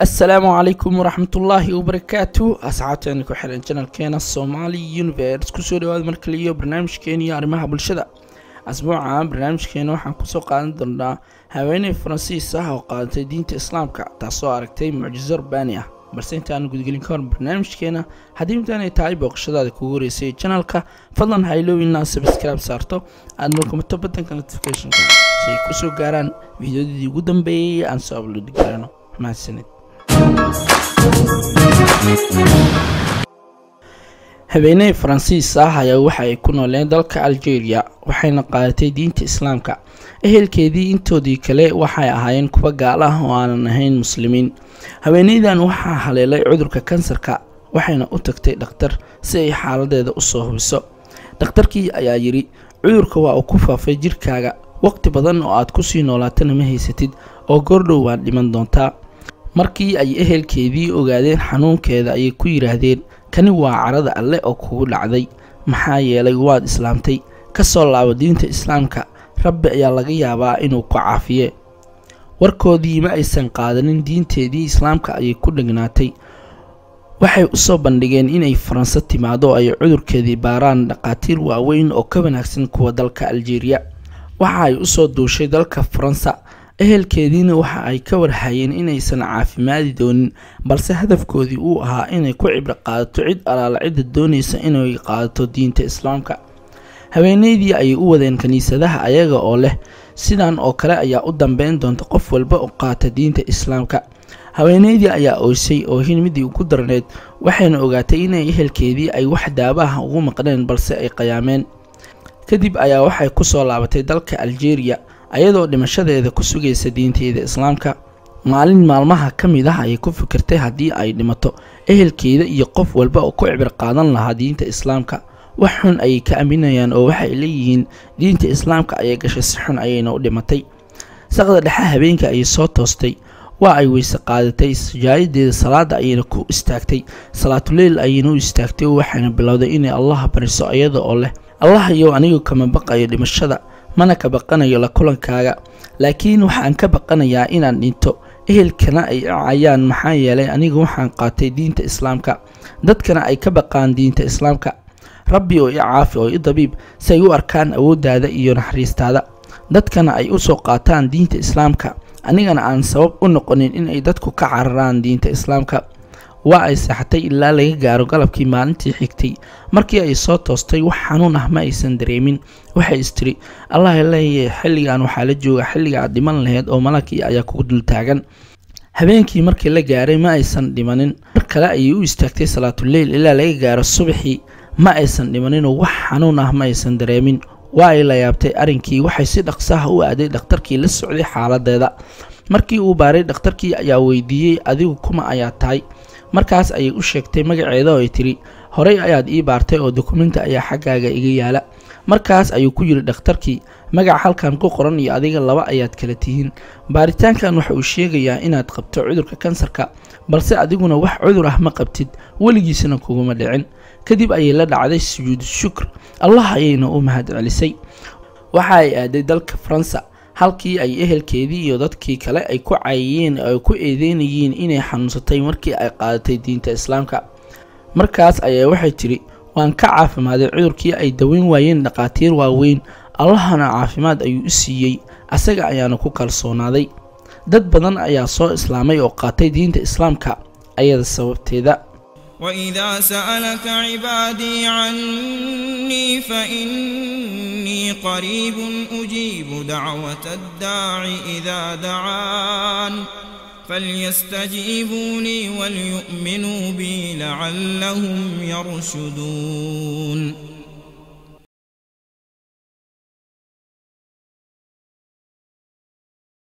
السلام عليكم ورحمة الله وبركاته. أسعدتني كحرن channel كينا الصومالي يونيفيرس كسوري وهذا مركليو برنامج كيني أرمها بالشدة. أسبوعا برنامج كينا وحن كسو قادن درنا هاويني فرنسيسة وقادتي دينة إسلامك تاسو أركتي معجزة ربانية بس انت أنا قد قلين كون برنامج كينا هديم تاني تايب وقشدة كوري سي channelك فضلا هايلو الناس سبسكرايب صارتو أنكم التوبتن كنوتيفيكيشن سي كسو قاران فيديو دي قدام بي أنسو أبلود قارانو مع السنة. haweeney Faransiis ah ayaa waxa ay ku nooleen dalka Algeria waxayna qaadatay diinta Islaamka. Ehelkeedii intoodii kale waxay ahaayeen kuwa gaal ah oo aan ahayn muslimiin. Haweeneydan waxa haleelay cudurka kansarka waxayna u tagtay dhakhtar si ay xaaladeeda u soo hubiso. Dhakhtarkii ayaa yiri cudurka waa uu ku faafay jirkaaga waqti badan oo aad ku sii noolaatana ma haysatid oo goordhow waad dhiman doontaa. markii ay ehelkeedii ogaadeen xanuunkeeda ay ku yiraahdeen kani waa carada alle oo kugu dhacday maxaa yeelay waad islaamtay ka soo laabo diinta islaamka rabbi ayaa laga yaabaa inuu ku caafiyo. warkoodii ma aysan qaadanin diinteedii islaamka ay ku dhignaatay. waxay u soo bandhigeen inay Faransa timaado ay cudurkeedii baaraan dhaqaatiir waaweyn oo ka wanaagsan kuwa dalka Algeria. waxa ay u soo duushay dalka Faransa. ehelkeediina waxa ay ka warhayeen inaysan caafimaadi doonin balse hadafkoodii uu ahaa inay ku cibro qaadato cid alaala cid doonaysa inay qaadato diinta islaamka. haweeneydii ay u wadeen kaniisadaha ayaga oo leh sidaan oo kale ayaa u dambeyn doonta qof walba oo qaata diinta islaamka. haweeneydii ayaa oysay oo midii ugu darneed waxayna ogaatay inay ehelkeedii ay wax daabaha ugu maqneen balse ay qayaameen. kadib ayaa waxay ku soo laabatay dalka Algeria ayadoo dhimashadeeda ku sugaysa diinteeda islaamka. maalin maalmaha kamid ah ay ku fikirtay hadii ay dhimato ehelkeeda iyo qof walba oo ku cibir qaadan lahaa diinta islaamka wax xun ay ka aaminayaan oo waxay leeyihiin diinta islaamka ay gashay si xun ayayna u dhimatay. saqada dhexe habeenka ay soo toostay waa ay weyse qaadatay sajaayadeeda salaada ayayna ku istaagtay salaatuleyl ayayna u istaagtay waxayna bilowday inay Allah bariso ayada oo leh Allah iyo anigu kama baqayo dhimashada mana ka baqanayo la kulankaaga laakiin waxaan ka baqanayaa inaan dhinto ehelkana ay caayaan maxaa yeelay anigu waxaan qaatay diinta islaamka dadkana ay ka baqaan diinta islaamka. rabbi oo i caafi oo i dabiib say u arkaan awooddaada iyo naxariistaada dadkana ay u soo qaataan diinta islaamka anigana aan sabab u noqonin in ay dadku ka cararaan diinta islaamka. waa ay saxatay ilaa laga gaaro galabkii maalintii xigtay. markii ay soo toostay wax xanuun ah ma aysan dareemin. waxay istiri Allah leeyahay xilligan waxa la jooga xilliga aad dhiman lahayd oo malakii ayaa ku dul taagan. habeenkii markii la gaaray ma aysan dhimanin. mar kale ay u istaagtay salaatuleyl ilaa laga gaaro subaxii ma aysan dhimanin oo wax xanuun ah ma aysan dareemin. waa ay la yaabtay arinkii waxay si dhaqso ah u aaday dhakhtarkii la socday xaaladeeda. markii uu baaray dhakhtarkii ayaa weydiiyay adigu kuma ayaa tahay. markaas ayay u sheegtay magaceeda oo ay tiri horey ayaad ii baartay oo dukumeenti ayaa xaggaaga iga yaala. markaas ayuu ku yiri dhakhtarkii magac halkan ku qoran iyo adiga laba ayaad kala tihiin. baaritaankan waxa uu sheegayaa inaad qabto cudurka kansarka balse adiguna wax cudur ah ma qabtid weligiisna kuguma dhicin. kadib ayay la dhacday sujuud shukr Allah ayayna u mahad celisay. waxa ay aaday dalka Faransa halkii ay ehelkeedii iyo dadkii kale ay ku caayeen oo ay ku eedeynayeen inay xanuunsatay markii ay qaadatay diinta islaamka. markaas ayay waxay tiri waan ka caafimaaday cudurkii ay daweyn waayeen dhaqaatiir waaweyn Allahna caafimaad ayuu u siiyay asaga ayaana ku kalsoonaaday. dad badan ayaa soo islaamay oo qaatay diinta islaamka ayada sababteeda. وإذا سألك عبادي عني فإني قريب أجيب دعوة الداع إذا دعان فليستجيبوا لي وليؤمنوا بي لعلهم يرشدون.